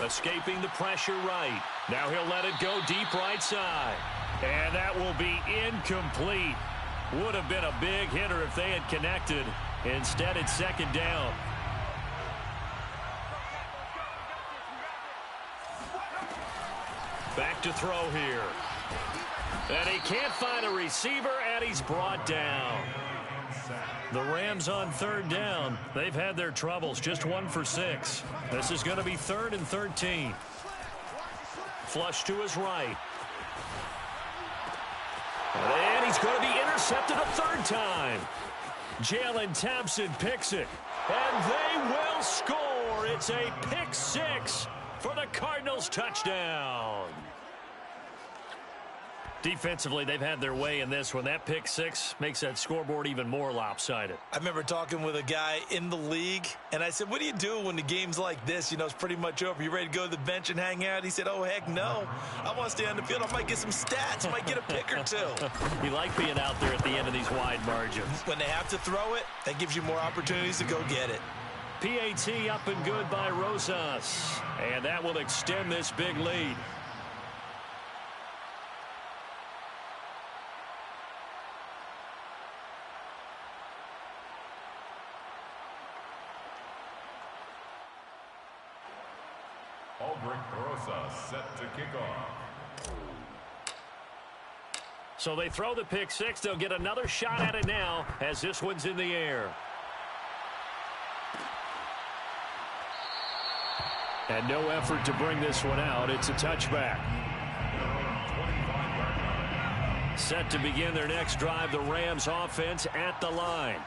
Escaping the pressure right. Now he'll let it go deep right side. And that will be incomplete. Would have been a big hitter if they had connected. Instead, it's 2nd down. Back to throw here. And he can't find a receiver, and he's brought down. The Rams on 3rd down. They've had their troubles. Just 1 for 6. This is going to be 3rd and 13. Flush to his right. And he's going to be intercepted a 3rd time. Jalen Thompson picks it. And they will score. It's a pick six for the Cardinals touchdown. Defensively, they've had their way in this one. That pick six makes that scoreboard even more lopsided. I remember talking with a guy in the league, and I said, what do you do when the game's like this? You know, it's pretty much over. You ready to go to the bench and hang out? He said, oh, heck no. I want to stay on the field. I might get some stats. I might get a pick or two. You like being out there at the end of these wide margins. When they have to throw it, that gives you more opportunities to go get it. PAT up and good by Rosas. And that will extend this big lead. Set to kick off. So they throw the pick six. They'll get another shot at it now as this one's in the air. And no effort to bring this one out. It's a touchback. Set to begin their next drive, the Rams offense at the line.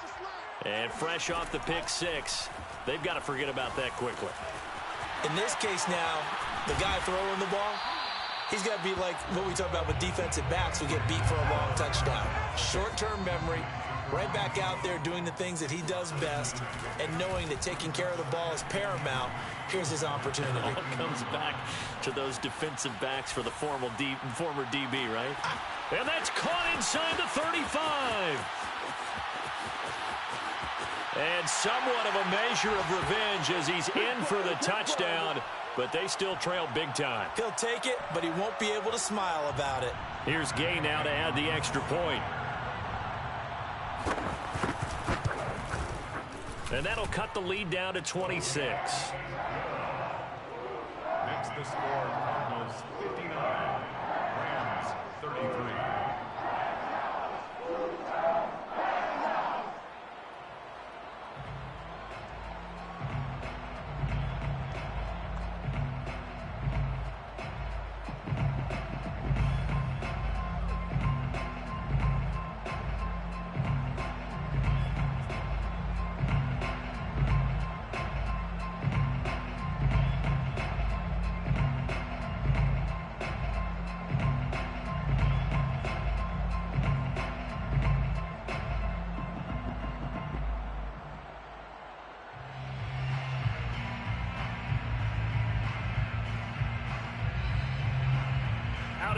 And fresh off the pick six, they've got to forget about that quickly. In this case now, the guy throwing the ball, he's got to be like what we talk about with defensive backs who get beat for a long touchdown. Short-term memory, right back out there doing the things that he does best, and knowing that taking care of the ball is paramount. Here's his opportunity. It all comes back to those defensive backs for the former DB, right? And that's caught inside the 35. And somewhat of a measure of revenge as he's in for the touchdown, but they still trail big time. He'll take it, but he won't be able to smile about it. Here's Gay now to add the extra point. And that'll cut the lead down to 26. Makes the score Cardinals 59, Rams 33.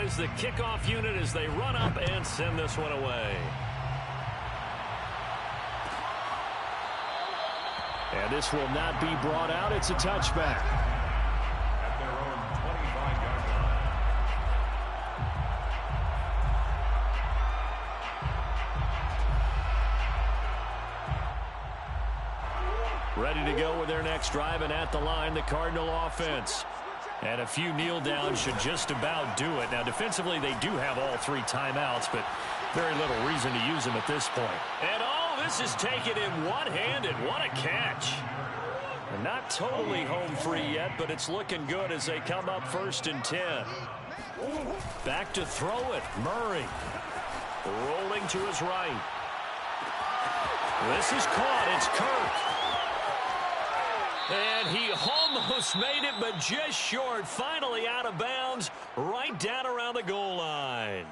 Is the kickoff unit as they run up and send this one away. And this will not be brought out. It's a touchback. At their own 25-yard line. Ready to go with their next drive, and at the line, the Cardinal offense. And a few kneel downs should just about do it. Now, defensively, they do have all three timeouts, but very little reason to use them at this point. And all this is taken in one-handed. What a catch. And not totally home free yet, but it's looking good as they come up 1st and 10. Back to throw it. Murray rolling to his right. This is caught. It's Kirk. And he almost made it, but just short. Finally out of bounds, right down around the goal line.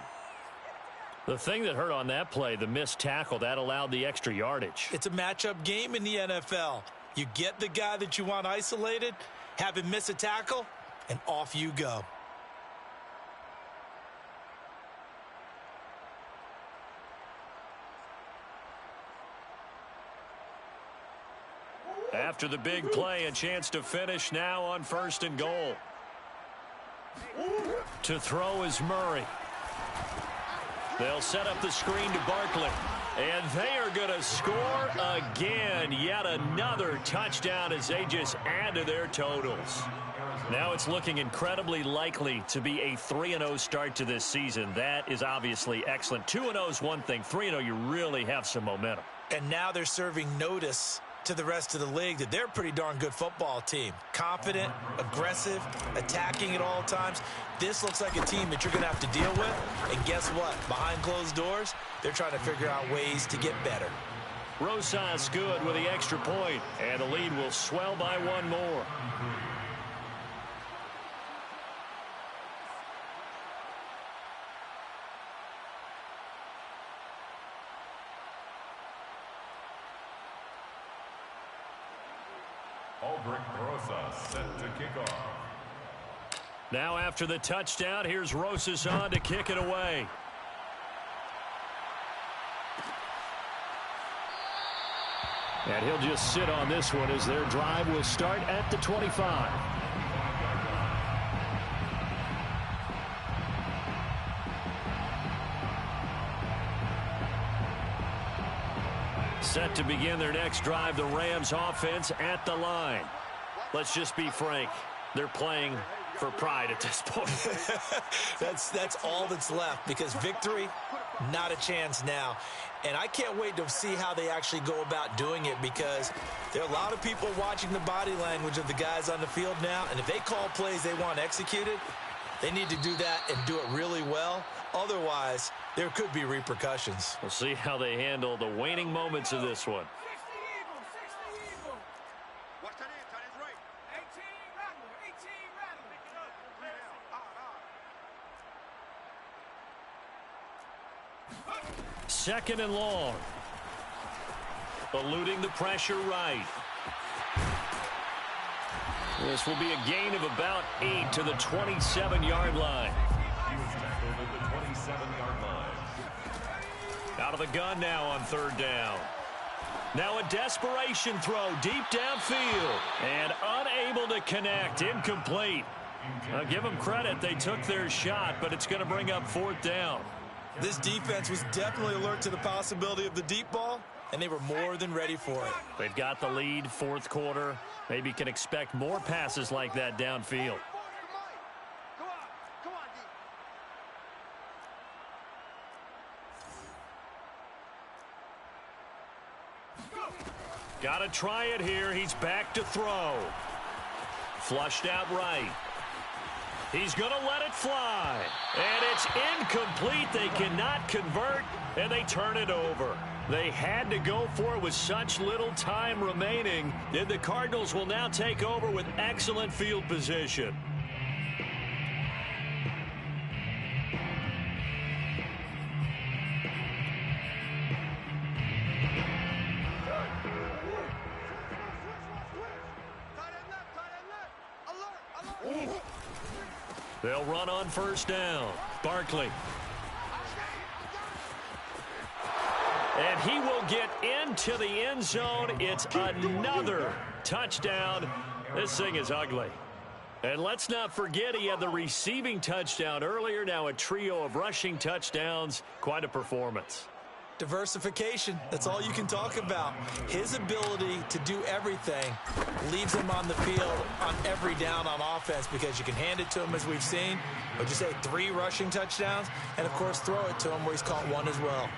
The thing that hurt on that play, the missed tackle, that allowed the extra yardage. It's a matchup game in the NFL. You get the guy that you want isolated, have him miss a tackle, and off you go. After the big play, a chance to finish now on 1st and goal. To throw is Murray. They'll set up the screen to Barkley. And they are going to score again. Yet another touchdown as they just add to their totals. Now it's looking incredibly likely to be a 3-0 start to this season. That is obviously excellent. 2-0 is one thing. 3-0, you really have some momentum. And now they're serving notice to the rest of the league that they're a pretty darn good football team. Confident, aggressive, attacking at all times. This looks like a team that you're going to have to deal with. And guess what? Behind closed doors, they're trying to figure out ways to get better. Rosas good with the extra point, and the lead will swell by one more. Rosas set to kick off. Now after the touchdown, here's Rosas on to kick it away. And he'll just sit on this one as their drive will start at the 25. Set to begin their next drive, the Rams offense at the line. Let's just be frank. They're playing for pride at this point. That's all that's left, because victory, not a chance now. And I can't wait to see how they actually go about doing it, because there are a lot of people watching the body language of the guys on the field now, and if they call plays they want executed, they need to do that and do it really well. Otherwise, there could be repercussions. We'll see how they handle the waning moments of this one. Second and long. Eluding the pressure right. This will be a gain of about 8 to the 27-yard line. He was tackled at the 27-yard line. Out of the gun now on third down. Now a desperation throw deep downfield. And unable to connect. Incomplete. I'll give them credit. They took their shot, but it's going to bring up fourth down. This defense was definitely alert to the possibility of the deep ball, and they were more than ready for it. They've got the lead, fourth quarter. Maybe can expect more passes like that downfield. Got to try it here. He's back to throw. Flushed out right. He's going to let it fly. And it's incomplete. They cannot convert, and they turn it over. They had to go for it with such little time remaining. And the Cardinals will now take over with excellent field position. They'll run on first down. Barkley. And he will get into the end zone. It's another touchdown. This thing is ugly. And let's not forget he had the receiving touchdown earlier. Now a trio of rushing touchdowns. Quite a performance. Diversification, that's all you can talk about. His ability to do everything leaves him on the field on every down on offense, because you can hand it to him, as we've seen. Would you say 3 rushing touchdowns? And, of course, throw it to him where he's caught 1 as well.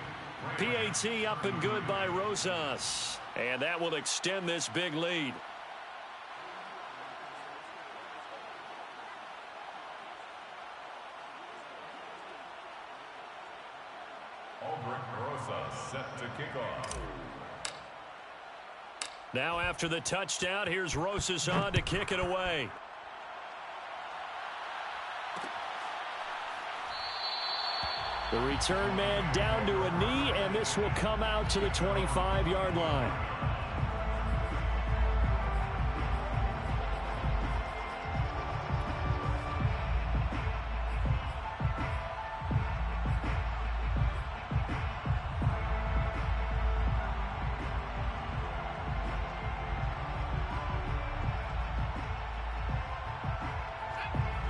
PAT up and good by Rosas. And that will extend this big lead. Set to kick off. Now after the touchdown, here's Rosas on to kick it away. The return man down to a knee, and this will come out to the 25-yard line.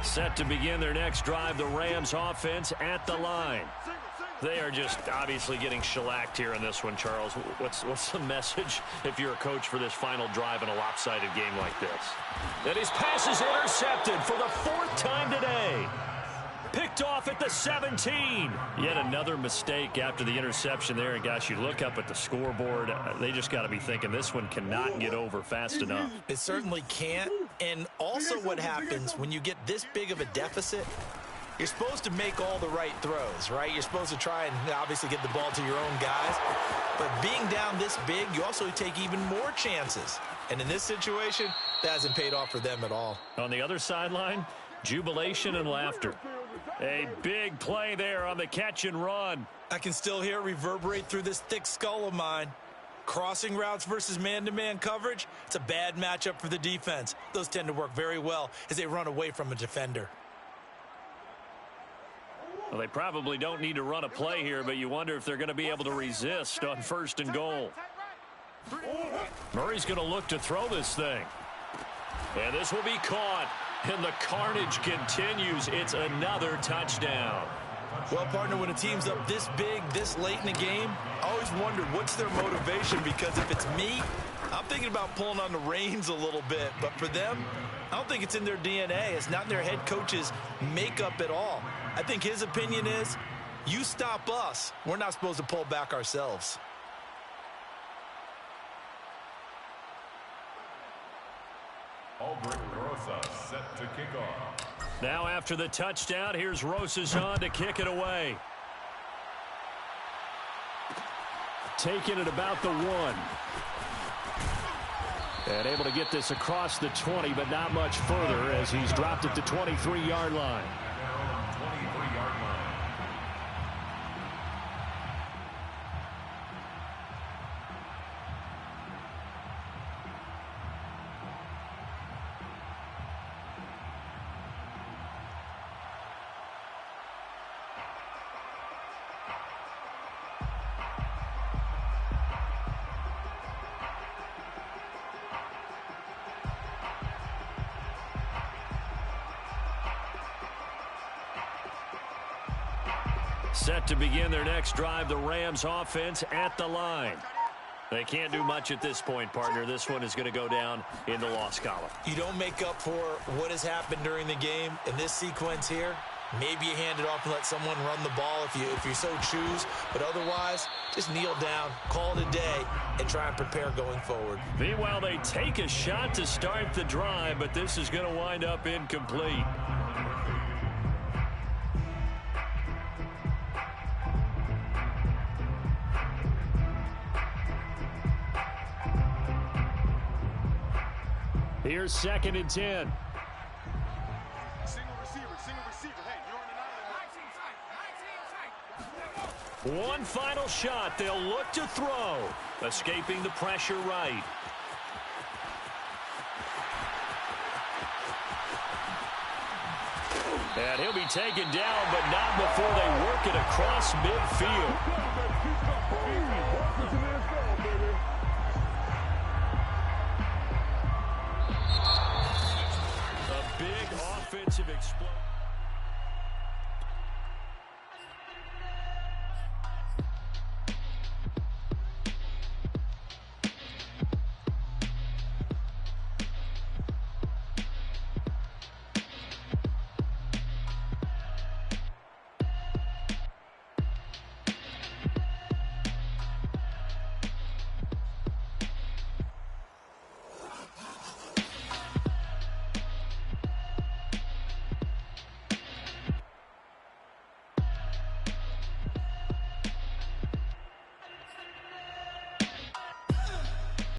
Set to begin their next drive, the Rams offense at the line. They are just obviously getting shellacked here in this one, Charles. What's the message if you're a coach for this final drive in a lopsided game like this? And his pass is intercepted for the 4th time today. Picked off at the 17. Yet another mistake after the interception there. And, gosh, you look up at the scoreboard. They just got to be thinking this one cannot get over fast enough. It certainly can't. And also what happens when you get this big of a deficit, You're supposed to make all the right throws, right? You're supposed to try and obviously get the ball to your own guys. But being down this big, you also take even more chances. And in this situation, that hasn't paid off for them at all. On the other sideline, jubilation and laughter. A big play there on the catch and run. I can still hear it reverberate through this thick skull of mine. Crossing routes versus man-to-man coverage, it's a bad matchup for the defense. Those tend to work very well as they run away from a defender. Well, they probably don't need to run a play here, but you wonder if they're going to be able to resist on 1st and goal. Murray's going to look to throw this thing. And this will be caught. And the carnage continues. It's another touchdown. Well, partner, when a team's up this big, this late in the game, I always wonder what's their motivation, because if it's me, I'm thinking about pulling on the reins a little bit. But for them, I don't think it's in their DNA. It's not in their head coach's makeup at all. I think his opinion is, you stop us, we're not supposed to pull back ourselves. Albrecht Rosa set to kick off. Now after the touchdown, here's Rosas on to kick it away. Taking it about the 1. And able to get this across the 20, but not much further as he's dropped at the 23-yard line. 23-yard line. Set to begin their next drive, the Rams offense at the line. They can't do much at this point, partner. This one is going to go down in the loss column. You don't make up for what has happened during the game in this sequence here. Maybe you hand it off and let someone run the ball if you so choose. But otherwise, just kneel down, call it a day, and try and prepare going forward. Meanwhile, they take a shot to start the drive, but this is going to wind up incomplete. Here's 2nd and 10. Single receiver. Hey, you're on the 19 side. One final shot. They'll look to throw. Escaping the pressure right. And he'll be taken down, but not before they work it across midfield. A big offensive explosion.